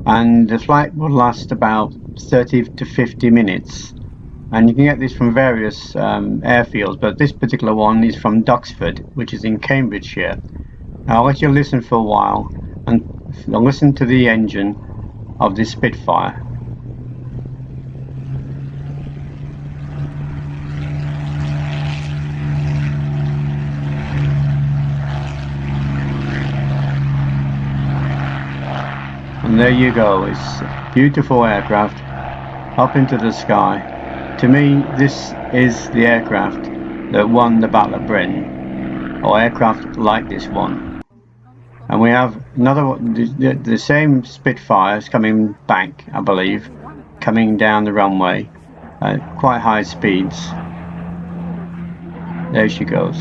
and the flight will last about 30 to 50 minutes. And you can get this from various airfields, but this particular one is from Duxford, which is in Cambridgeshire. I'll let you listen for a while and listen to the engine of this Spitfire. And there you go, it's a beautiful aircraft up into the sky. To me, this is the aircraft that won the Battle of Britain, or aircraft like this one. And we have another one, the same Spitfire is coming back, I believe, coming down the runway at quite high speeds. There she goes.